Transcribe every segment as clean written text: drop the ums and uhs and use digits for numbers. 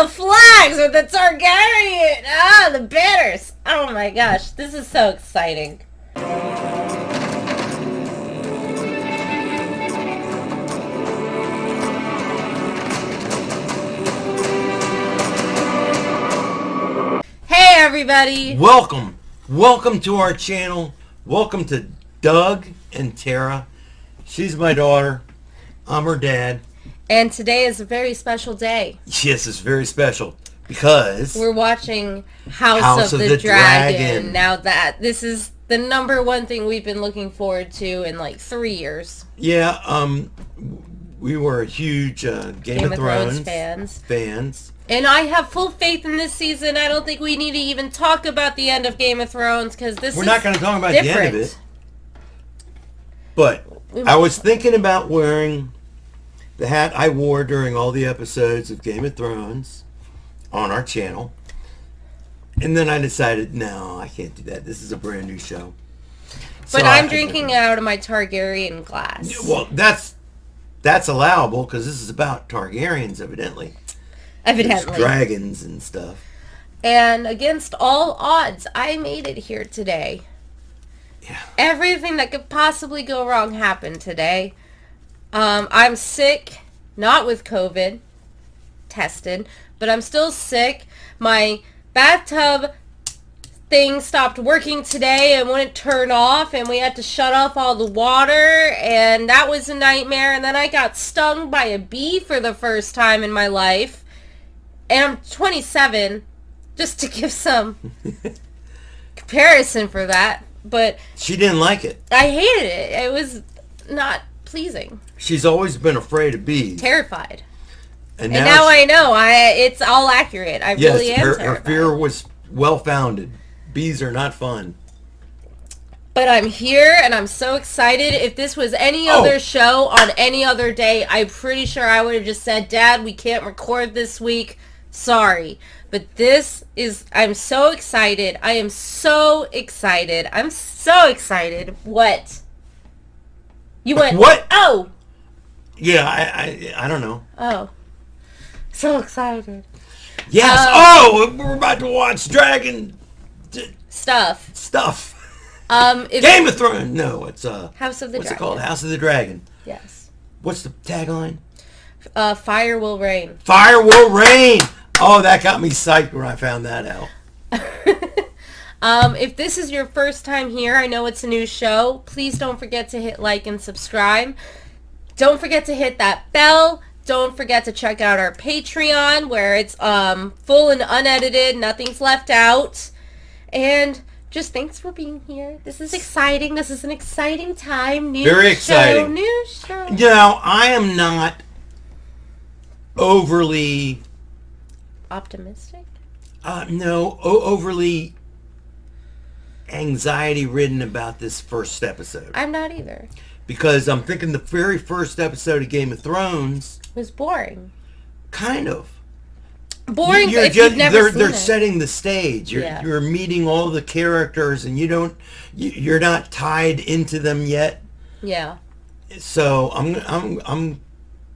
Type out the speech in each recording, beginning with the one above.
the flags with the Targaryen! Ah, the banners! Oh my gosh, this is so exciting. Hey everybody! Welcome to our channel. Welcome to Doug and Tara. She's my daughter. I'm her dad. And today is a very special day. Yes, it's very special because we're watching House of the Dragon. Now this is the #1 thing we've been looking forward to in like 3 years. Yeah, we were huge Game of Thrones fans. And I have full faith in this season. I don't think we need to even talk about the end of Game of Thrones because we're not going to talk about the end of it. But I was thinking about wearing the hat I wore during all the episodes of Game of Thrones on our channel. And then I decided, no, I can't do that. This is a brand new show. But I'm drinking out of my Targaryen glass. Well, that's allowable because this is about Targaryens, evidently. There's dragons and stuff. And against all odds, I made it here today. Yeah. Everything that could possibly go wrong happened today. I'm sick, not with COVID, tested, but I'm still sick. My bathtub thing stopped working today and wouldn't turn off, and we had to shut off all the water, and that was a nightmare. And then I got stung by a bee for the first time in my life. And I'm 27, just to give some comparison for that. But she didn't like it. I hated it. It was not pleasing. She's always been afraid of bees. Terrified. And now I know. It's all accurate. I really am terrified. Her fear was well-founded. Bees are not fun. But I'm here, and I'm so excited. If this was any other show on any other day, I'm pretty sure I would have just said, Dad, we can't record this week. Sorry. But this is, I'm so excited. I am so excited. I'm so excited. What? You went, what? Oh! Yeah, I don't know. Oh. So excited. Yes. We're about to watch Dragon... Stuff. Game of Thrones. No, it's House of the Dragon. What's it called? House of the Dragon. Yes. What's the tagline? Fire will reign. Fire will reign. Oh, that got me psyched when I found that out. If this is your first time here, I know it's a new show. Please don't forget to hit like and subscribe. Don't forget to hit that bell. Don't forget to check out our Patreon where it's full and unedited. Nothing's left out. And just thanks for being here. This is exciting. This is an exciting time. Very exciting. New show. You know, I am not overly... optimistic? No, overly anxiety-ridden about this first episode. I'm not either. Because I'm thinking the very first episode of Game of Thrones... was boring. Kind of. Boring if you've never seen it. They're setting the stage. You're meeting all the characters, and you're not tied into them yet. Yeah. So I'm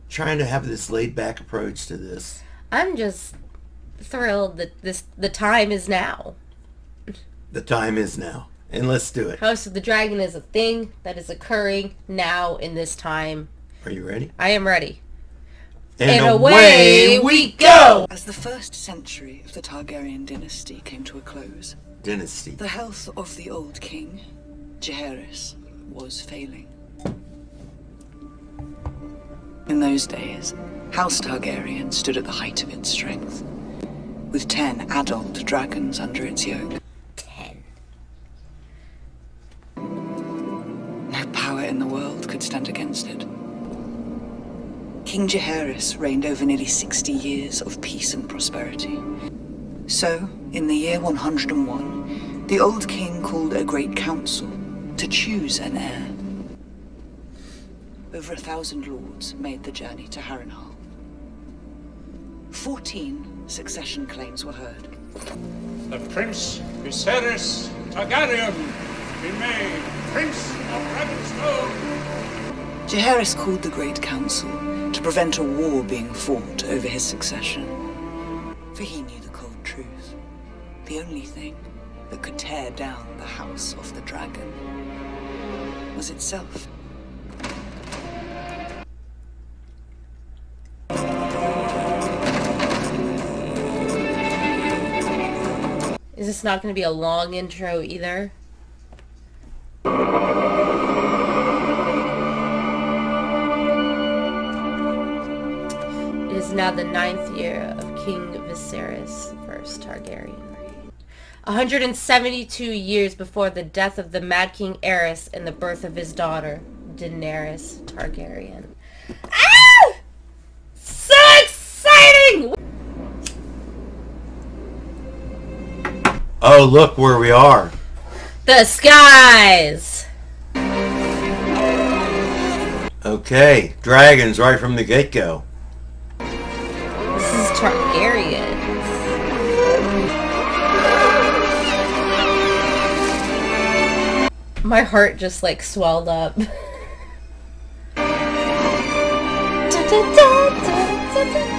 trying to have this laid back approach to this. I'm just thrilled that the time is now. The time is now, and let's do it. House of the Dragon is a thing that is occurring now in this time. Are you ready? I am ready. And away we go! As the first century of the Targaryen dynasty came to a close, the health of the old king, Jaehaerys, was failing. In those days, House Targaryen stood at the height of its strength, with 10 adult dragons under its yoke. 10. No power in the world could stand against it. King Jaehaerys reigned over nearly 60 years of peace and prosperity. So, in the year 101, the old king called a great council to choose an heir. Over 1,000 lords made the journey to Harrenhal. 14 succession claims were heard. The Prince Viserys Targaryen be made Prince of Dragonstone. Jaehaerys called the Great Council to prevent a war being fought over his succession. For he knew the cold truth. The only thing that could tear down the house of the dragon was itself. Is this not going to be a long intro either? It is now the 9th year of King Viserys I Targaryen reign. 172 years before the death of the Mad King Aerys and the birth of his daughter, Daenerys Targaryen. Ah! So exciting! Oh, look where we are. The skies! Okay, dragons right from the get-go. This is Targaryen. My heart just like swelled up.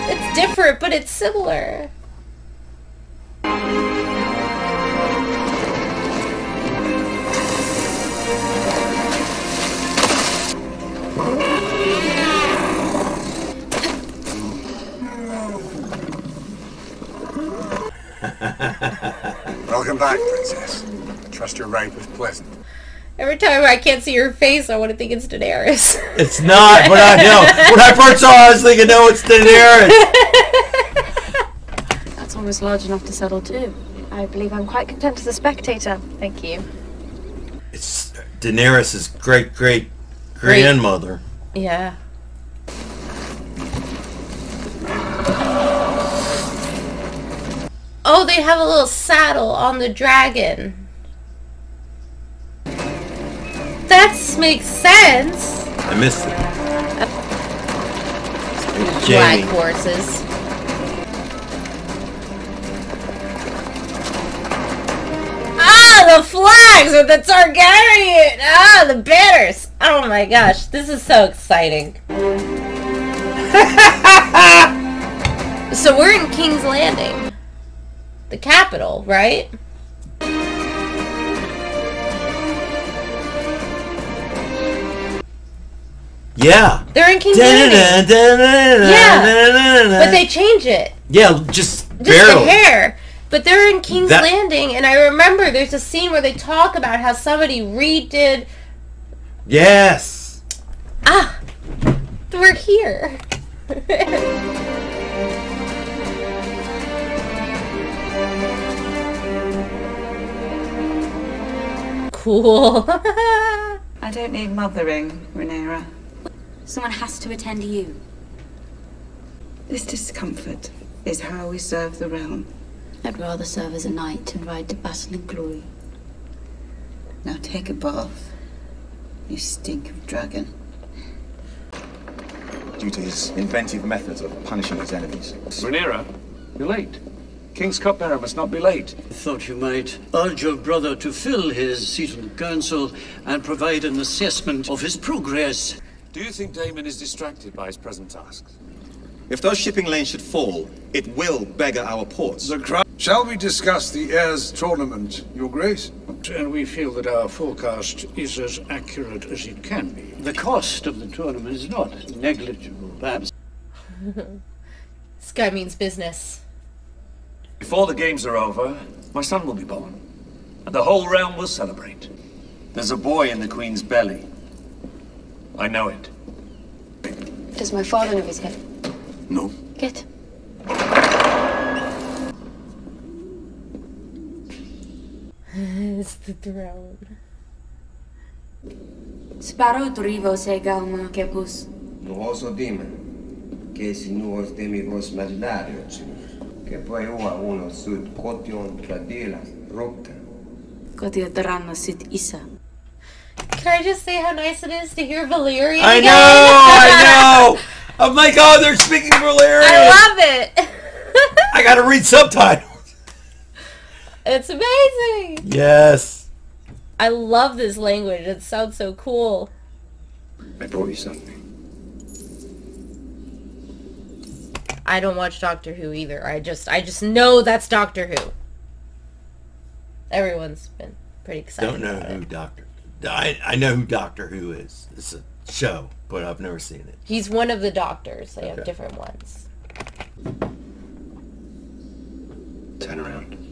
It's different, but it's similar. Welcome back, Princess. Trust your ride was pleasant. Every time I can't see her face, I want to think it's Daenerys. It's not, but I know. When I first saw it, I was thinking, no, it's Daenerys. That's almost large enough to settle too. I believe I'm quite content as a spectator. Thank you. It's Daenerys' great-great-grandmother. Yeah. Oh, they have a little saddle on the dragon. That makes sense. I missed it. Black Jamie. horses. Ah, the flags with the Targaryen. Ah, the banners. Oh my gosh, this is so exciting. So we're in King's Landing. The capital, right? Yeah. They're in King's Landing. Yeah. But they change it. Yeah, just Just barely. the hair. But they're in King's Landing, and I remember there's a scene where they talk about how somebody redid... Yes. Ah! We're here. Cool. I don't need mothering, Rhaenyra. Someone has to attend to you. This discomfort is how we serve the realm. I'd rather serve as a knight and ride to battle in glory. Now take a bath. You stink of dragon. Due to his inventive methods of punishing his enemies. Rhaenyra, you're late. King's cupbearer must not be late. I thought you might urge your brother to fill his seat on the council and provide an assessment of his progress. Do you think Daemon is distracted by his present tasks? If those shipping lanes should fall, it will beggar our ports. Shall we discuss the heirs tournament, Your Grace? And we feel that our forecast is as accurate as it can be. The cost of the tournament is not negligible, perhaps. This guy means business. Before the games are over, my son will be born, and the whole realm will celebrate. There's a boy in the Queen's belly. I know it. Does my father know he's here? No. Good. It's the throne. Sparo drivo se gauma kepus. Nuoso demon, che si nuos demigos maginarios, che poi uno sud cotion tradila rota. Kotia drama sit isa. Can I just say how nice it is to hear Valyrian I again? know! I'm like, oh, they're speaking Valyrian! I love it! I gotta read subtitles! It's amazing! Yes. I love this language. It sounds so cool. I brought you something. I don't watch Doctor Who either. I just know that's Doctor Who. Everyone's been pretty excited. Don't know who I know who Doctor Who is. It's a show, but I've never seen it. He's one of the doctors. They have different ones. Turn around.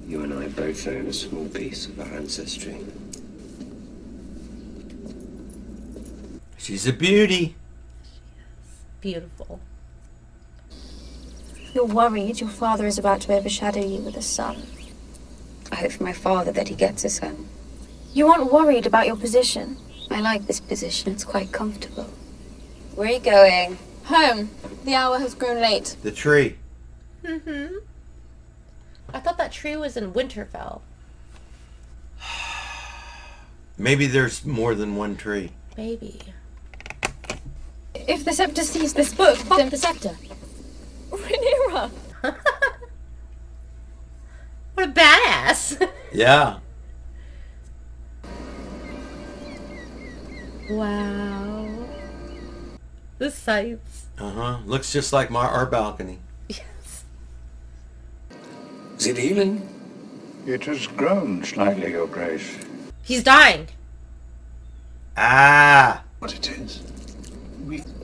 You and I both own a small piece of our ancestry. She's a beauty. Beautiful. You're worried your father is about to overshadow you with a son. I hope for my father that he gets a son. You aren't worried about your position. I like this position. It's quite comfortable. Where are you going? Home. The hour has grown late. The tree. Mm-hmm. I thought that tree was in Winterfell. Maybe there's more than one tree. Maybe. If the Scepter sees this book, Fuck the Scepter. Rhaenyra! What a badass! Yeah. Wow. The sights. Looks just like our balcony. Yes. Is it healing? It has grown slightly, Your Grace. He's dying. Ah! What it is?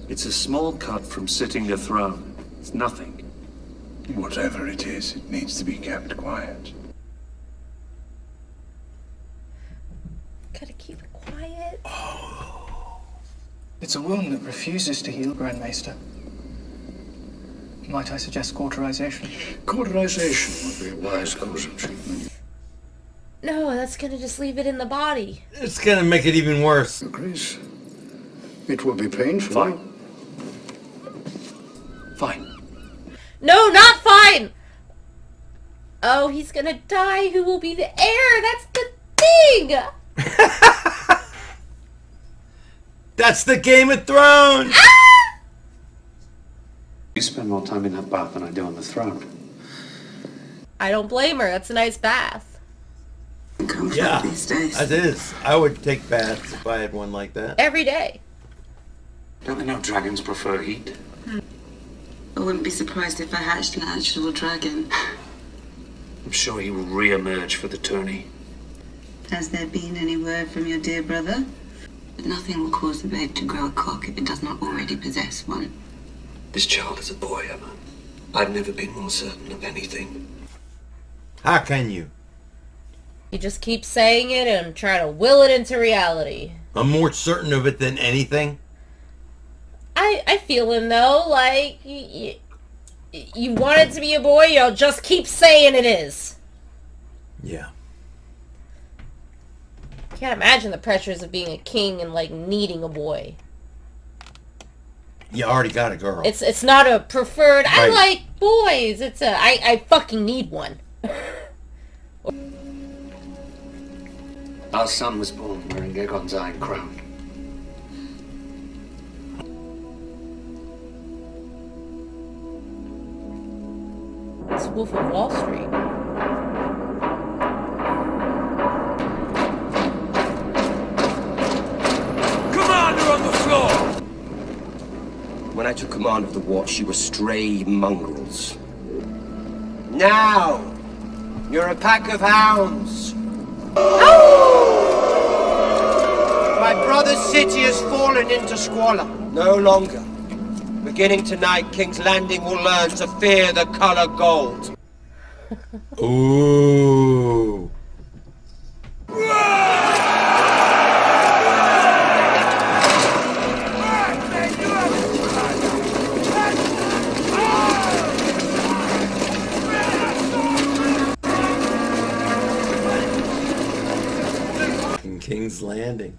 It's a small cut from sitting the throne. It's nothing. Whatever it is, it needs to be kept quiet. Gotta keep it quiet. It's a wound that refuses to heal, Grand Maester. Might I suggest cauterization? Cauterization would be a wise course of treatment. No, that's gonna just leave it in the body. It's gonna make it even worse. Your Grace, it will be painful. Fine. Fine. No, not fine! Oh, he's gonna die. Who will be the heir? That's the thing! That's the Game of Thrones! Ah! You spend more time in that bath than I do on the throne. I don't blame her. That's a nice bath. Yeah, that is. I would take baths if I had one like that. Every day. Don't they know dragons prefer heat? I wouldn't be surprised if I hatched an actual dragon. I'm sure he will re-emerge for the tourney. Has there been any word from your dear brother? But nothing will cause the babe to grow a cock if it does not already possess one. This child is a boy, Emma. I've never been more certain of anything. How can you? You just keep saying it and try to will it into reality. I'm more certain of it than anything. I feel him though, like, you want it to be a boy, you'll just keep saying it is. Yeah. Can't imagine the pressures of being a king and, like, needing a boy. You already got a girl. It's not a preferred, I Right. like boys, it's a, I fucking need one. Our son was born wearing Aegon's iron crown. It's Wolf of Wall Street. Commander on the floor! When I took command of the watch, you were stray mongrels. Now, you're a pack of hounds. My brother's city has fallen into squalor. No longer. Beginning tonight, King's Landing will learn to fear the color gold. Ooh. King's Landing.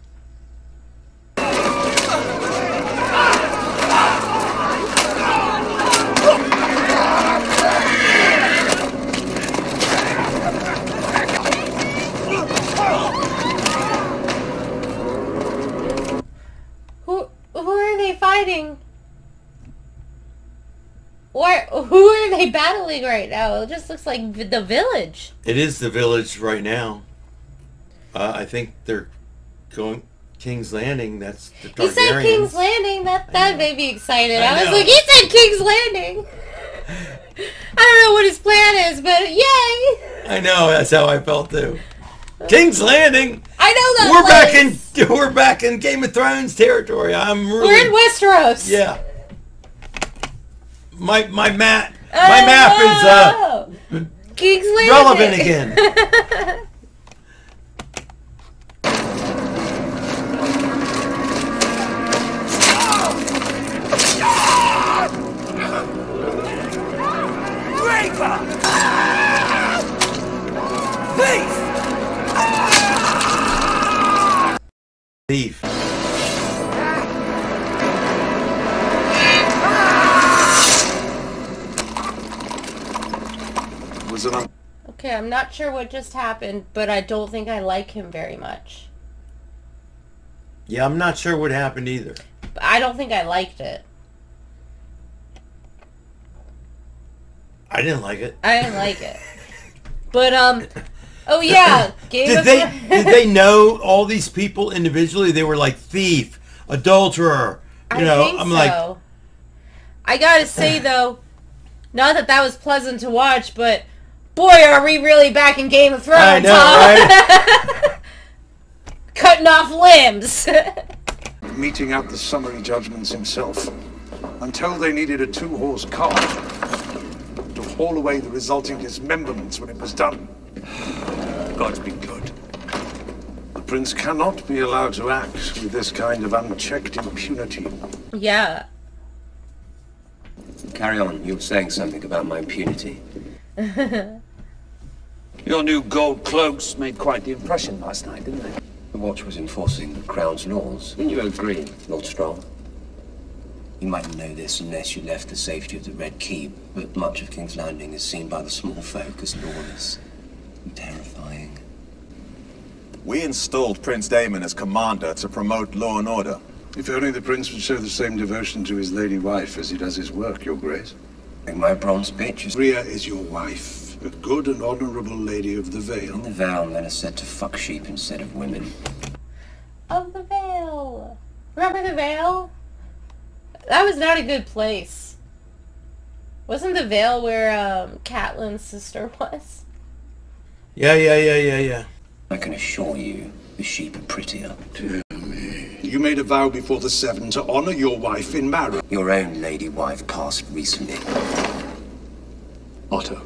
Who are they fighting? Who are they battling right now? It just looks like the village. It is the village right now. I think they're going King's Landing. That's the Targaryens. He said King's Landing. That made me excited. I was know. like, he said King's Landing. I don't know what his plan is, but yay! I know, that's how I felt too. King's Landing. I know that. We're back in Game of Thrones territory. We're in Westeros. Yeah. My map is King's Landing. relevant again. Thief. Okay, I'm not sure what just happened, but I don't think I like him very much. Yeah, I'm not sure what happened either. But I don't think I liked it. I didn't like it. I didn't like it. But, oh yeah, did they know all these people individually? They were like thief, adulterer. You know, think I'm so. like, I gotta say though, not that was pleasant to watch, but boy, are we really back in Game of Thrones, I know, huh? Right? Cutting off limbs. Meting out the summary judgments himself, until they needed a 2-horse cart to haul away the resulting dismemberments when it was done. God's been good. The prince cannot be allowed to act with this kind of unchecked impunity. Yeah. Carry on. You were saying something about my impunity. Your new gold cloaks made quite the impression last night, didn't they? The Watch was enforcing the Crown's laws. Didn't you agree, Lord Strong? You mightn't know this unless you left the safety of the Red Keep, but much of King's Landing is seen by the small folk as lawless and terrifying. We installed Prince Daemon as commander to promote law and order. If only the prince would show the same devotion to his lady wife as he does his work, your grace. And my bronze bitch is... Rhea is your wife, a good and honorable lady of the Vale. In the Vale, men are said to fuck sheep instead of women. Of the Vale. Remember the Vale? That was not a good place. Wasn't the Vale where Catelyn's sister was? Yeah. I can assure you, the sheep are prettier. Dear me. You made a vow before the Seven to honor your wife in marriage. Your own lady wife passed recently. Otto.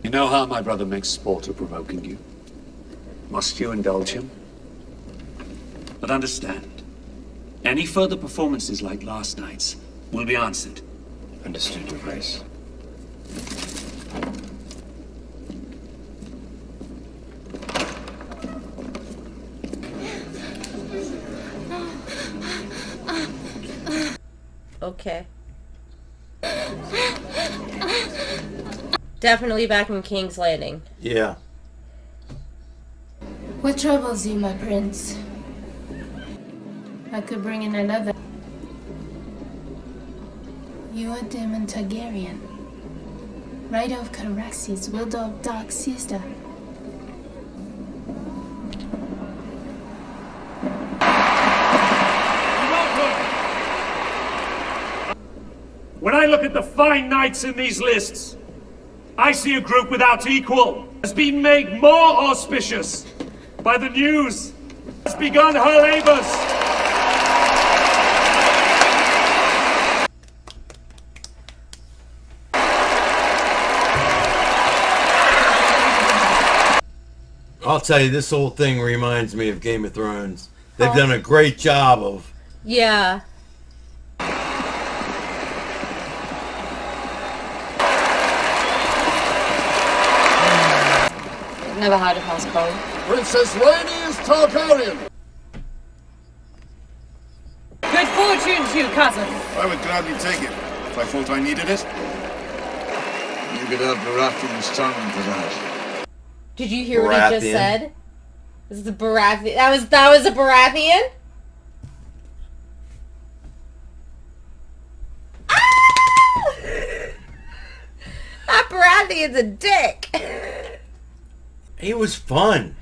You know how my brother makes sport of provoking you? Must you indulge him? But understand, any further performances like last night's will be answered. Understood, Your Grace. Okay. Definitely back in King's Landing. Yeah. What troubles you, my prince? I could bring in another. You are Daemon Targaryen, rider of Caraxes, wielder of Dark Sister. When I look at the fine knights in these lists, I see a group without equal has been made more auspicious by the news has begun her labors. I'll tell you, this whole thing reminds me of Game of Thrones. They've done a great job of... Yeah. Never heard of House Cole. Princess Rhaenys Targaryen! Good fortune to you, cousin. I would gladly take it, if I thought I needed it. You could have Baratheon's tongue for that. Did you hear what he just said? This is the Baratheon. That was a Baratheon? Ah! That Baratheon's a dick. It was fun.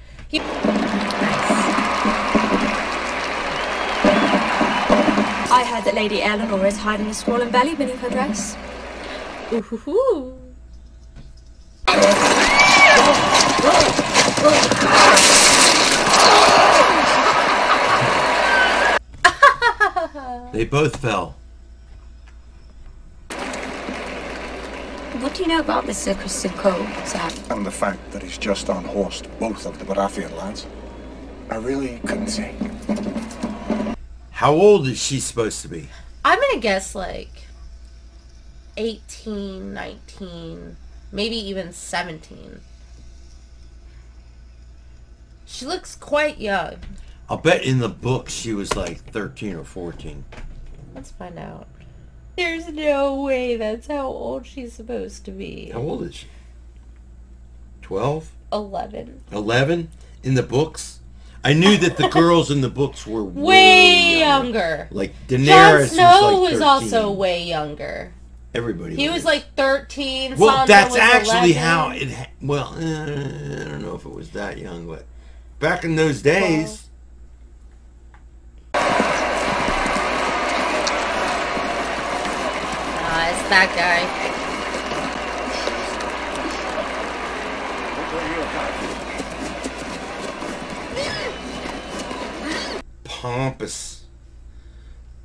I heard that Lady Eleanor is hiding a swollen belly beneath her dress. Ooh. They both fell. What do you know about this Sir Christian Cole, Sam? And the fact that he's just unhorsed both of the Baratheon lads. I really couldn't say. How old is she supposed to be? I'm gonna guess like 18, 19, maybe even 17. She looks quite young. I'll bet in the book she was like 13 or 14. Let's find out. There's no way that's how old she's supposed to be. How old is she? 12? 11. 11? In the books? I knew that the girls in the books were way younger. Like Daenerys Jon Snow was, like was also way younger. Everybody He was like 13. Well, Sansa that's was actually 11. how it... Well, I don't know if it was that young, but back in those days... It's that guy. Pompous.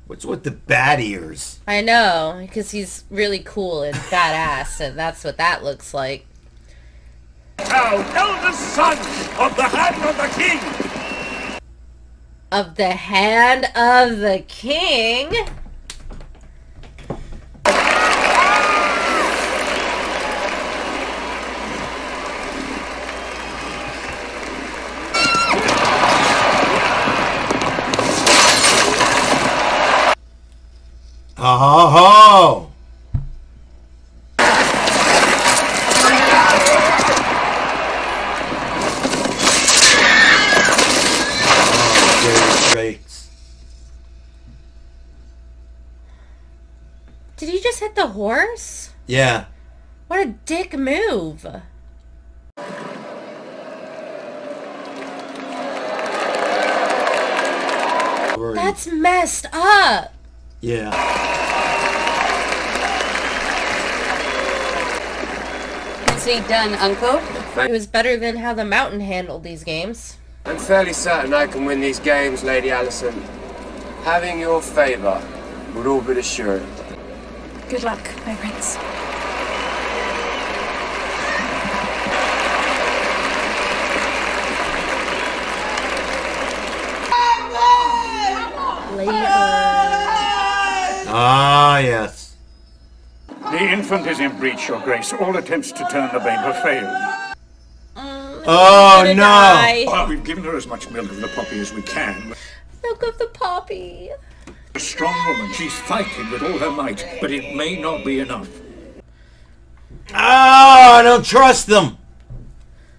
What's with the bat ears? I know, because he's really cool and badass, and that's what that looks like. Now, eldest son of the Hand of the King! Of the Hand of the King? Oh! Did he just hit the horse? Yeah. What a dick move. That's messed up. Yeah. Nicely done, Uncle. It was better than how the Mountain handled these games. I'm fairly certain I can win these games, Lady Alicent. Having your favor would all but assure it. Good luck, my prince. Ah, yes. The infant is in breach, Your Grace. All attempts to turn the babe have failed. Oh, no! Well, we've given her as much milk of the poppy as we can. Milk of the poppy. A strong woman. She's fighting with all her might, but it may not be enough. Oh, I don't trust them.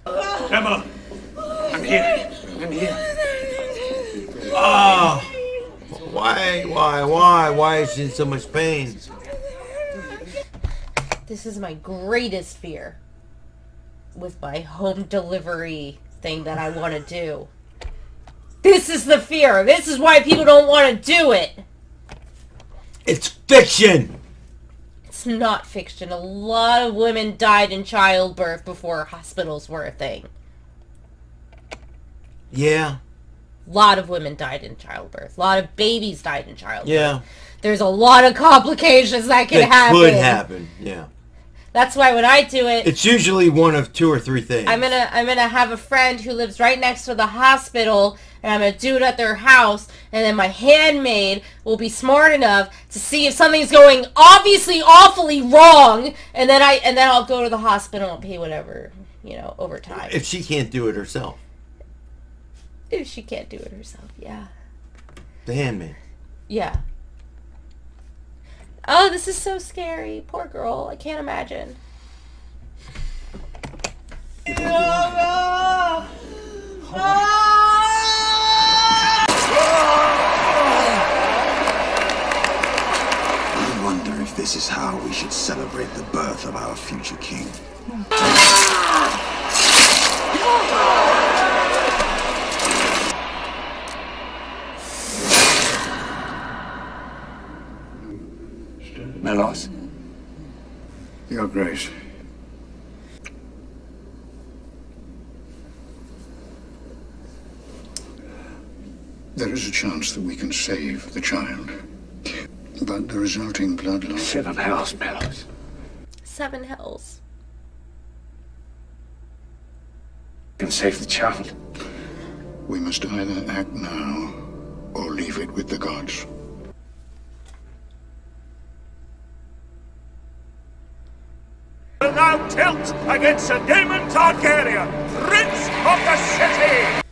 Emma, I'm here. I'm here. Oh. Why is she in so much pain? This is my greatest fear with my home delivery thing that I want to do. This is the fear. This is why people don't want to do it. It's fiction. It's not fiction. A lot of women died in childbirth before hospitals were a thing. Yeah. A lot of women died in childbirth. A lot of babies died in childbirth. Yeah. There's a lot of complications that can happen. Could happen, yeah. That's why when I do it, it's usually one of 2 or 3 things. I'm gonna have a friend who lives right next to the hospital, and I'm gonna do it at their house, and then my handmaid will be smart enough to see if something's going obviously awfully wrong, and then I'll go to the hospital and pay whatever, overtime. If she can't do it herself. If she can't do it herself, yeah. The handmaid. Yeah. Oh, this is so scary. Poor girl. I can't imagine. I wonder if this is how we should celebrate the birth of our future king. Melos. Your Grace. There is a chance that we can save the child. But the resulting blood loss... 7 hells, Melos. 7 hells. Can save the child. We must either act now or leave it with the gods. Will now tilt against Sir Daemon Targaryen, Prince of the City!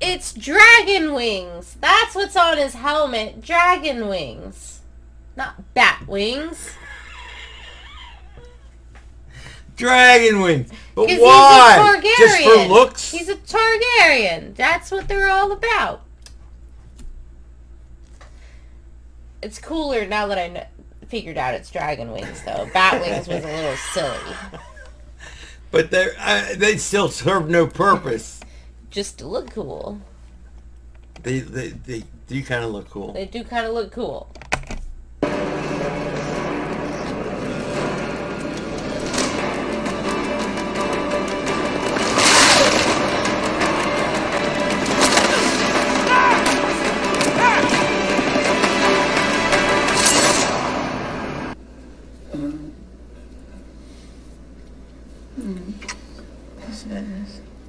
It's dragon wings. That's what's on his helmet. Dragon wings. Not bat wings. Dragon wings. But 'Cause why? He's a Targaryen. Just for looks? He's a Targaryen. That's what they're all about. It's cooler now that I figured out it's dragon wings, though. Bat wings was a little silly. But they still serve no purpose. Just to look cool. They do kind of look cool. They do kind of look cool.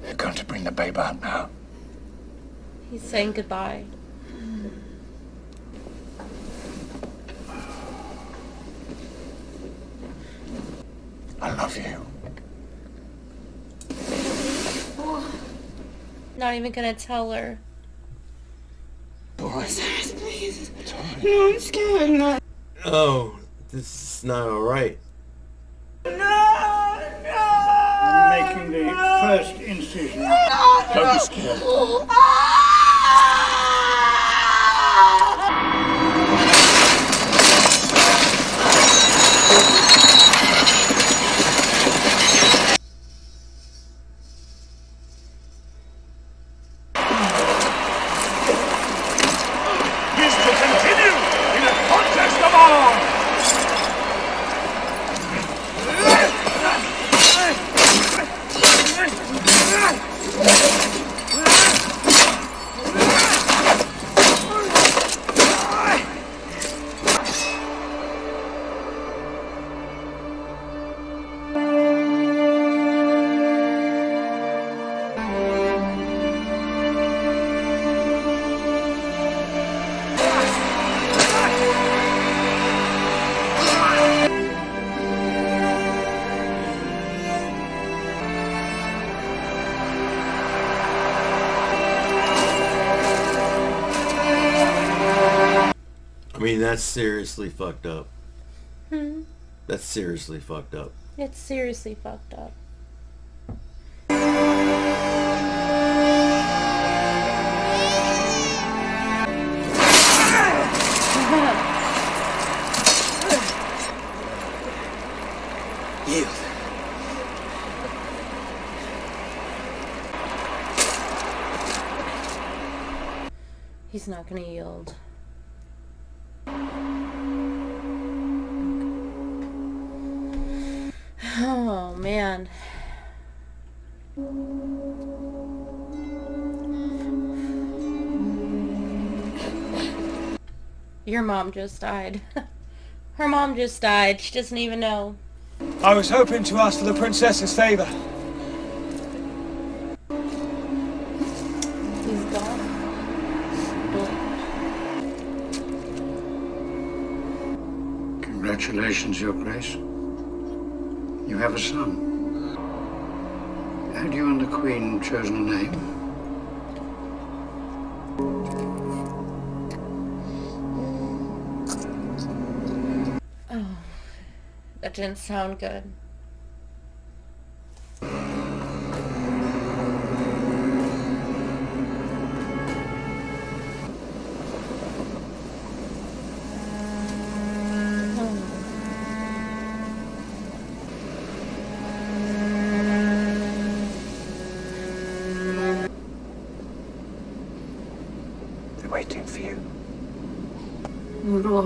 They're going to bring the babe out now. He's saying goodbye. I love you. Not even gonna tell her. Boy. Please. No, I'm scared. No. Oh, this is not alright. I'm making the first incision. Don't be scared. Is to continue in a contest of arms! I mean, that's seriously fucked up. Hmm. That's seriously fucked up. It's seriously fucked up. Yield. He's not gonna yield. Oh, man. Your mom just died. Her mom just died. She doesn't even know. I was hoping to ask for the princess's favor. He's gone. Congratulations, Your Grace. You have a son. Had you and the Queen chosen a name? Oh, that didn't sound good.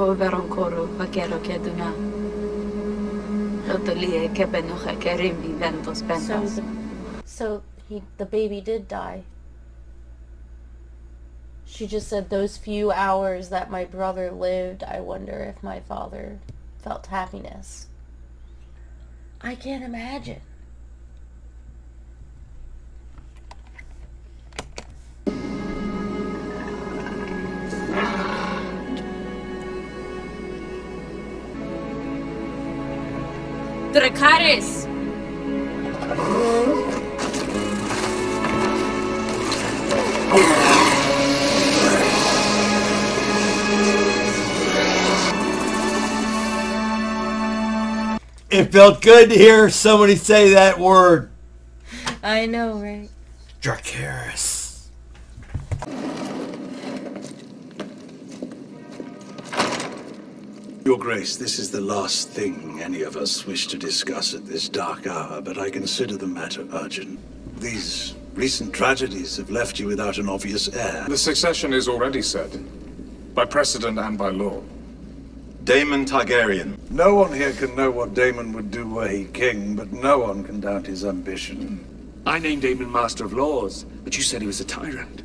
Ko veronkoro vakero keduna. Lotolie kebenoche kerimbi ventos pentas. So the baby did die. She just said those few hours that my brother lived, I wonder if my father felt happiness. I can't imagine. Dracarys! It felt good to hear somebody say that word. I know, right? Dracarys. Your Grace, this is the last thing any of us wish to discuss at this dark hour, but I consider the matter urgent. These recent tragedies have left you without an obvious heir. The succession is already set, by precedent and by law. Daemon Targaryen. No one here can know what Daemon would do were he king, but no one can doubt his ambition. I named Daemon Master of Laws, but you said he was a tyrant.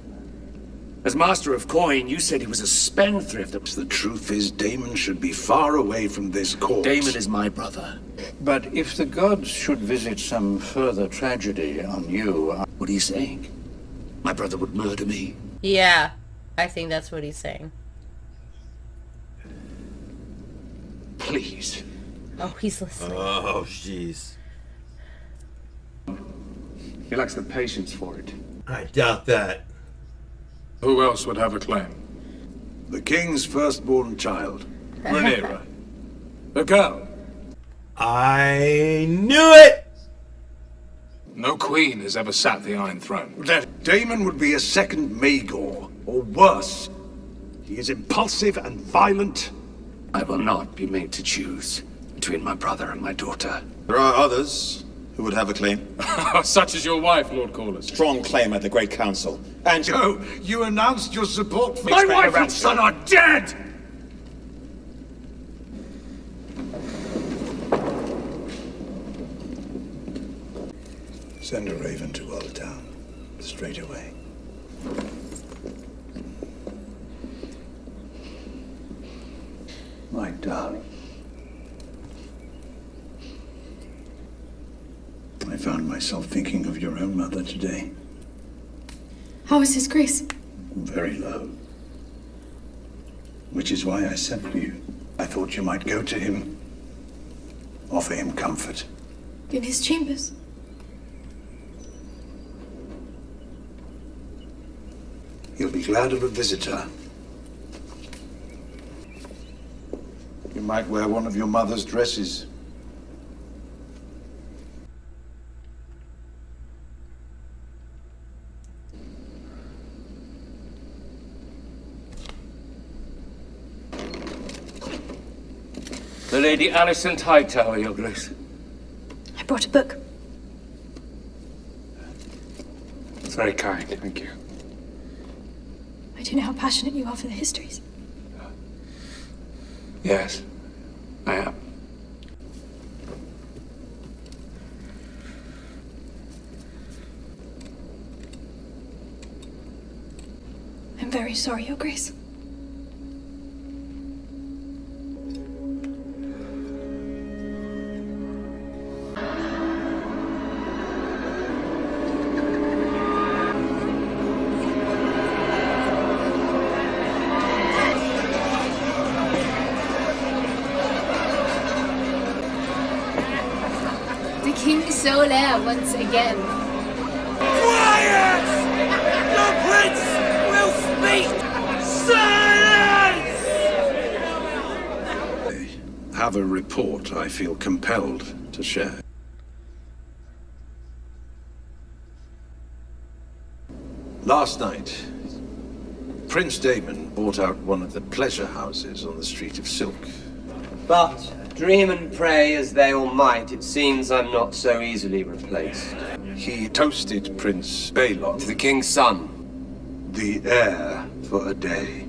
As Master of Coin, you said he was a spendthrift. The truth is, Daemon should be far away from this court. Daemon is my brother. But if the gods should visit some further tragedy on you... What are you saying? My brother would murder me? Yeah, I think that's what he's saying. Please. Oh, he's listening. Oh, jeez. He lacks the patience for it. I doubt that. Who else would have a claim? The king's firstborn child. Rhaenyra. The girl. I knew it! No queen has ever sat the Iron Throne. That Daemon would be a second Maegor, or worse. He is impulsive and violent. I will not be made to choose between my brother and my daughter. There are others who would have a claim. Such as your wife, Lord Corlys. Strong claim at the Great Council. And you announced your support for... My wife and son are dead! Send a raven to Old Town, straight away. My darling. I found myself thinking of your own mother today. How is His Grace? Very low. Which is why I sent for you. I thought you might go to him, offer him comfort. In his chambers? He'll be glad of a visitor. You might wear one of your mother's dresses. The Lady Alicent Hightower, Your Grace. I brought a book. It's very kind, thank you. I do know how passionate you are for the histories. Yes, I am. I'm very sorry, Your Grace. King Solaire once again. Quiet! The prince will speak! Silence! I have a report I feel compelled to share. Last night, Prince Daemon bought out one of the pleasure houses on the Street of Silk. But, dream and pray as they all might, it seems I'm not so easily replaced. He toasted Prince Balon, To the king's son. the heir, for a day.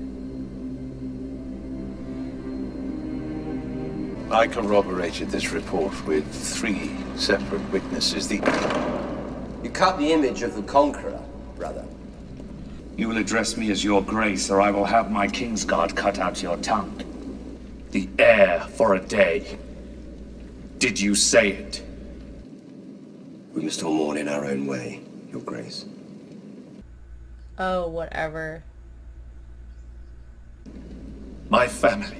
I corroborated this report with 3 separate witnesses. You cut the image of the Conqueror, brother. You will address me as your grace, or I will have my Kingsguard cut out your tongue. The heir for a day. Did you say it? We must all mourn in our own way, your grace. Oh, whatever. My family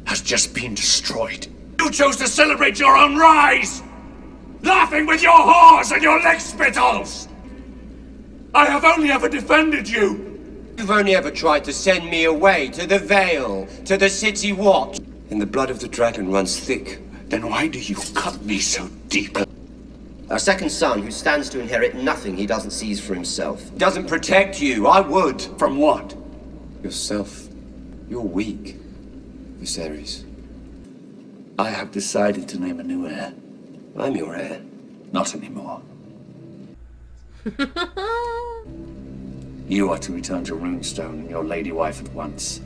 has just been destroyed. You chose to celebrate your own rise! Laughing with your whores and your leg spittles! I have only ever defended you! You've only ever tried to send me away, to the Vale, to the City Watch. And the blood of the dragon runs thick. Then why do you cut me so deep? Our second son, who stands to inherit nothing he doesn't seize for himself. Doesn't protect you, I would. From what? Yourself. You're weak, Viserys. I have decided to name a new heir. I'm your heir. Not anymore. You are to return to Runestone and your lady wife at once.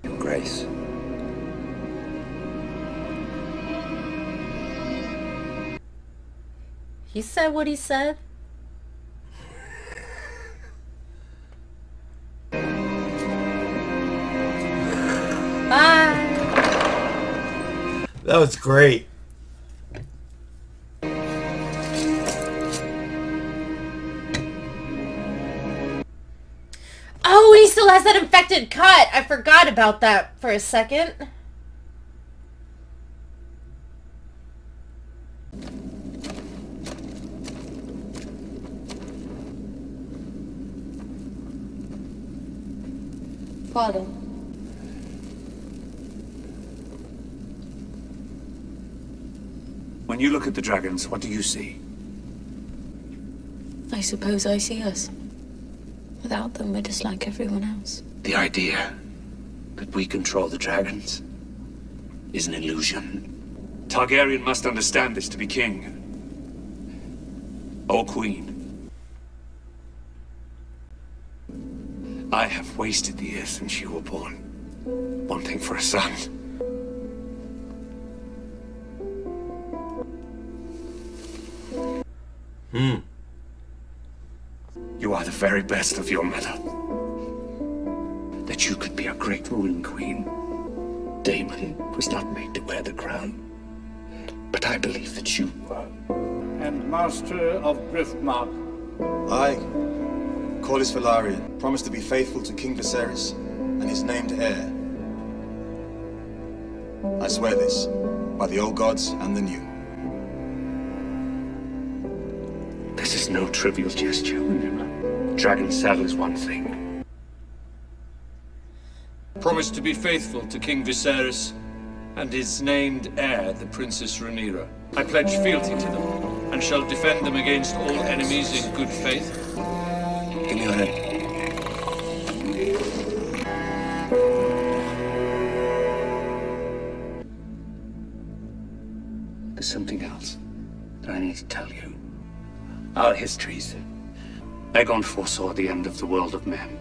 Your grace. He said what he said. Bye. That was great. Oh, he still has that infected cut. I forgot about that for a second. Pardon. When you look at the dragons, what do you see? I suppose I see us. Without them, we're just like everyone else. The idea that we control the dragons is an illusion. Targaryen must understand this to be king. Or queen. I have wasted the years since you were born, wanting for a son. You are the very best of your mother. That you could be a great ruling queen. Daemon was not made to wear the crown. But I believe that you were. And Master of Driftmark. I, Corlys Velaryon, promise to be faithful to King Viserys and his named heir. I swear this, by the old gods and the new. This is no trivial gesture. Dragon's saddle is one thing. Promise to be faithful to King Viserys and his named heir, the Princess Rhaenyra. I pledge fealty to them, and shall defend them against all enemies in good faith. Give me your hand. There's something else that I need to tell you. Our histories. Aegon foresaw the end of the world of men.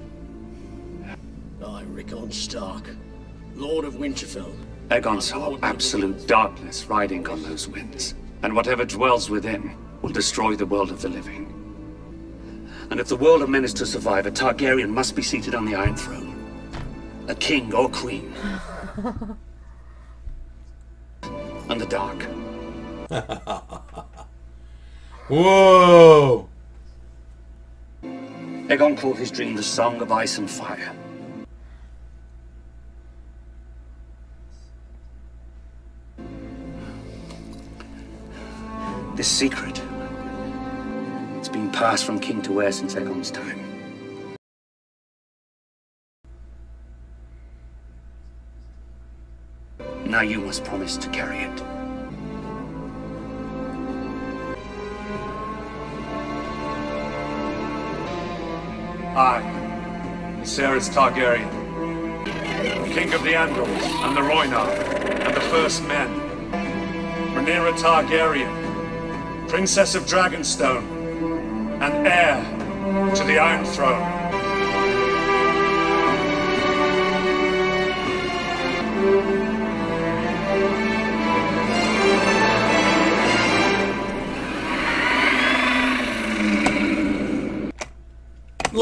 I, Rickon Stark, Lord of Winterfell. Aegon saw absolute darkness riding on those winds, and whatever dwells within will destroy the world of the living. And if the world of men is to survive, a Targaryen must be seated on the Iron Throne. A king or queen. And the dark. Whoa! Aegon called his dream the Song of Ice and Fire. This secret, it's been passed from king to heir since Aegon's time. Now you must promise to carry it. I, Viserys Targaryen, King of the Andals and the Rhoynar and the First Men, Rhaenyra Targaryen, Princess of Dragonstone, and heir to the Iron Throne.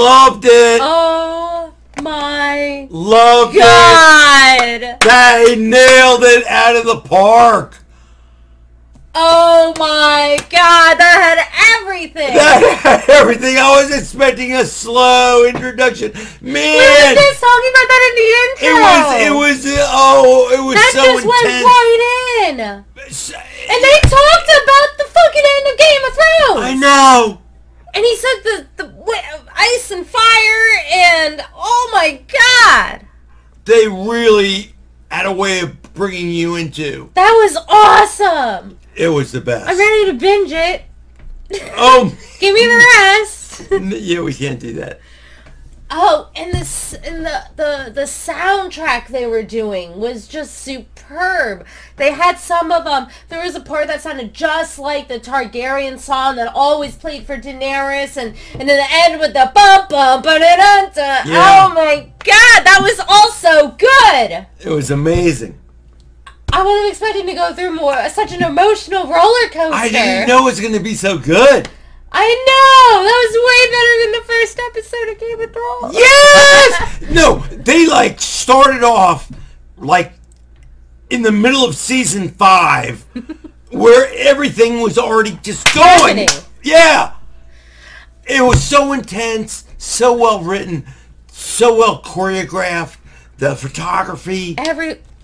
Loved it. Oh my Loved God. it. They nailed it out of the park. Oh my God, that had everything. That had everything. I was expecting a slow introduction. Man, we were just talking about that in the intro. It was that so just intense. went right in. And they talked about the fucking end of Game of Thrones. I know. And he said the ice and fire and oh my God. They really had a way of bringing you into. That was awesome. It was the best. I'm ready to binge it. Oh. Give me the rest. Yeah, we can't do that. Oh, and the soundtrack they were doing was just superb. They had some of them. There was a part that sounded just like the Targaryen song that always played for Daenerys, and then the end with the bum bum ba-da-da-da. Yeah. Oh my God, that was also good. It was amazing. I wasn't expecting to go through such an emotional roller coaster. I didn't know it was going to be so good. I know! That was way better than the first episode of Game of Thrones. Yes! No, they like started off like in the middle of season 5 where everything was already just going. Happening. Yeah. It was so intense, so well written, so well choreographed. The photography.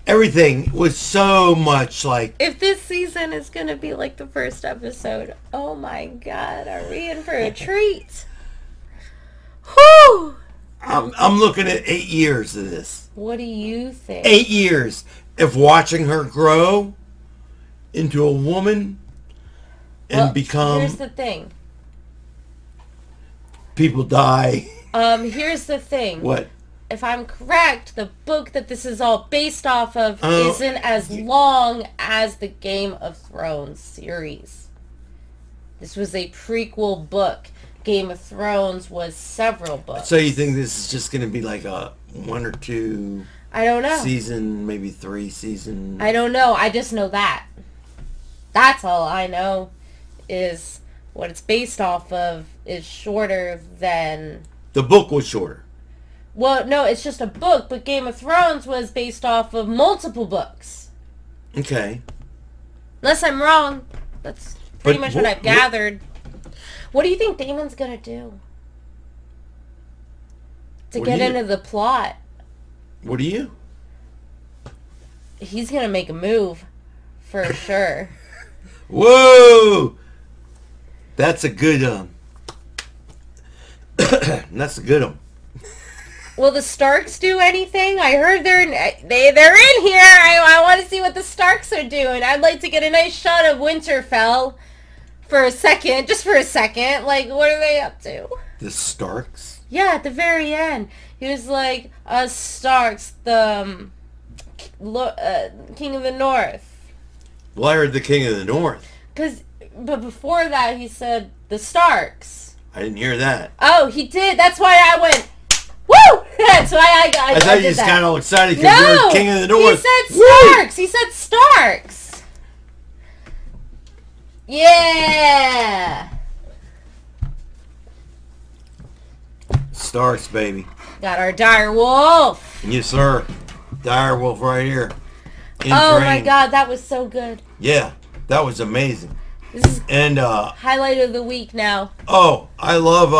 Everything was so much like... If this season is going to be like the first episode, oh my God, are we in for a treat? Whew! I'm looking at 8 years of this. What do you think? 8 years of watching her grow into a woman and become... Here's the thing. People die. Here's the thing. What? If I'm correct, the book that this is all based off of isn't as long as the Game of Thrones series. This was a prequel book. Game of Thrones was several books. So you think this is just going to be like a 1 or 2 I don't know. season, maybe 3 season? I don't know. I just know that. That's all I know is what it's based off of is shorter than... The book was shorter. Well, no, it's just a book, but Game of Thrones was based off of multiple books. Okay. Unless I'm wrong. That's pretty much what I've gathered. What do you think Daemon's gonna do? To get into the plot. What do you? He's gonna make a move. For sure. Whoa! That's a good, that's a good one. Will the Starks do anything? I heard they're in here. I want to see what the Starks are doing. I'd like to get a nice shot of Winterfell for a second, just for a second. Like, what are they up to? The Starks? Yeah, at the very end, he was like, "Us Starks, the King of the North." Well, I heard the King of the North. But before that, he said the Starks. I didn't hear that. Oh, he did. That's why I went. Woo! That's why I thought you just got all excited because you were King of the North. He said Starks. Woo! He said Starks. Yeah. Starks, baby. Got our dire wolf. Yes, sir. Dire wolf right here. Oh my God, that was so good. Yeah, that was amazing. This is highlight of the week now. Oh, I love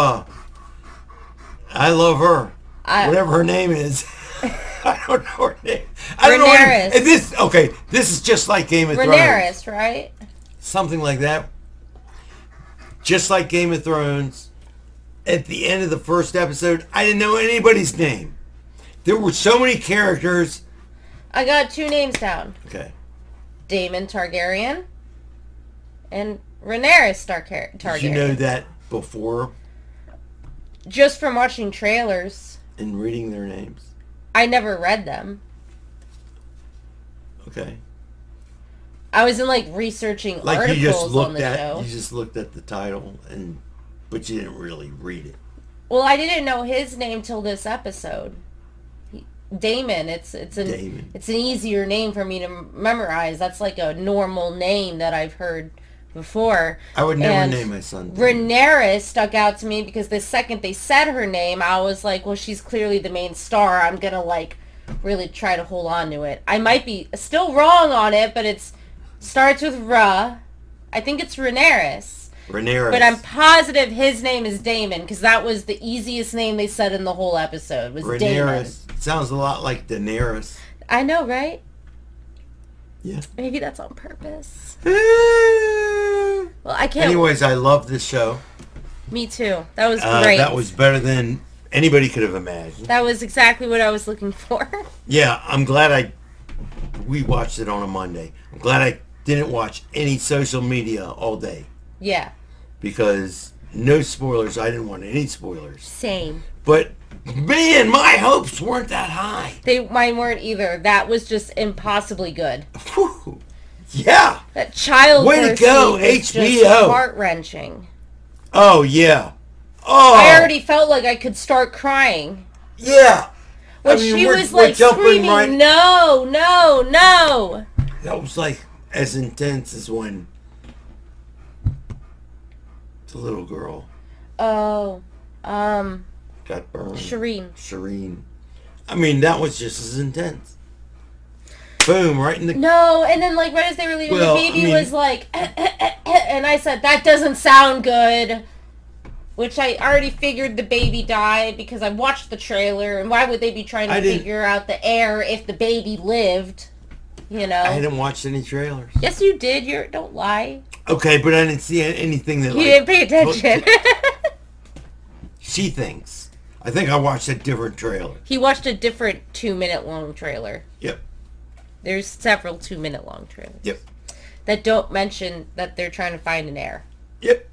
her. Whatever her name is. I don't know her name. I don't know her name. This is just like Game of Thrones. Rhaenyra, right? Something like that. Just like Game of Thrones. At the end of the first episode, I didn't know anybody's name. There were so many characters. I got 2 names down. Okay. Daemon Targaryen and Rhaenyra Targaryen. Did you know that before? Just from watching trailers. And reading their names. I never read them. Okay. I was in researching articles on the show. You just looked at the title but you didn't really read it. Well, I didn't know his name till this episode. Daemon. It's an easier name for me to memorize. That's like a normal name that I've heard before. I would never And name my son. Rhaenyra stuck out to me because the second they said her name, I was like, well, she's clearly the main star. I'm gonna like really try to hold on to it. I might be still wrong on it, but it's starts with Ra. I think it's Rhaenyra. But I'm positive his name is Daemon because that was the easiest name they said in the whole episode was Daemon. Sounds a lot like Daenerys. I know, right? Yeah. Maybe that's on purpose. Well, I can't. Anyways, I love this show. Me too. That was great. That was better than anybody could have imagined. That was exactly what I was looking for. Yeah, I'm glad we watched it on a Monday. I'm glad I didn't watch any social media all day. Yeah. Because no spoilers. I didn't want any spoilers. Same. But man, my hopes weren't that high. Mine weren't either. That was just impossibly good. Whew. Yeah. That child. Way to go, HBO. Heart wrenching. Oh yeah. Oh. I already felt like I could start crying. Yeah. When she was like screaming, no, no, no. That was like as intense as when the little girl. Oh. Got burned. Shireen. I mean, that was just as intense. Boom, right in the... No, and then, like, right as they were leaving, the baby was like, and I said, that doesn't sound good. Which I already figured the baby died because I watched the trailer, and why would they be trying to figure out the heir if the baby lived? You know? I hadn't watched any trailers. Yes, you did. Don't lie. Okay, but I didn't see anything that, You didn't pay attention. She thinks. I think I watched a different trailer. He watched a different 2-minute long trailer. Yep. There's several 2-minute long trailers. Yep. That don't mention that they're trying to find an heir. Yep.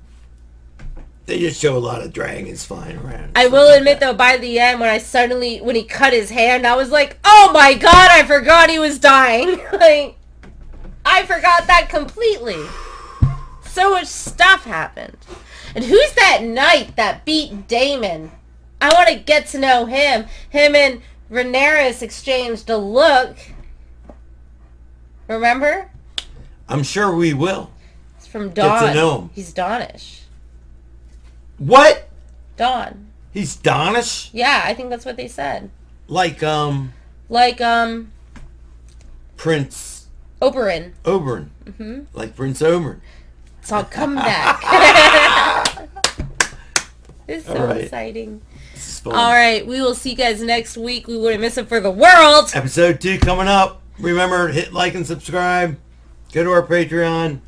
They just show a lot of dragons flying around. I will admit, though, by the end, when he cut his hand, I was like, oh my god, I forgot he was dying. Like, I forgot that completely. So much stuff happened. And who's that knight that beat Daemon? I want to get to know him. Him and Rhaenyra exchanged a look. Remember? I'm sure we will. It's from Dawn. Get to know him. He's Dawnish. What? Dawn. He's Dawnish? Yeah, I think that's what they said. Like, Prince... Oberyn. Mm-hmm. Like Prince Oberyn. It's all come back. It's so exciting. This is fun. All right, we will see you guys next week. We wouldn't miss it for the world. Episode 2 coming up. Remember, hit like and subscribe. Go to our Patreon.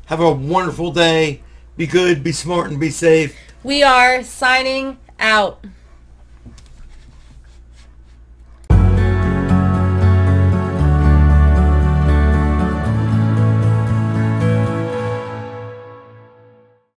Have a wonderful day. Be good, be smart, and be safe. We are signing out.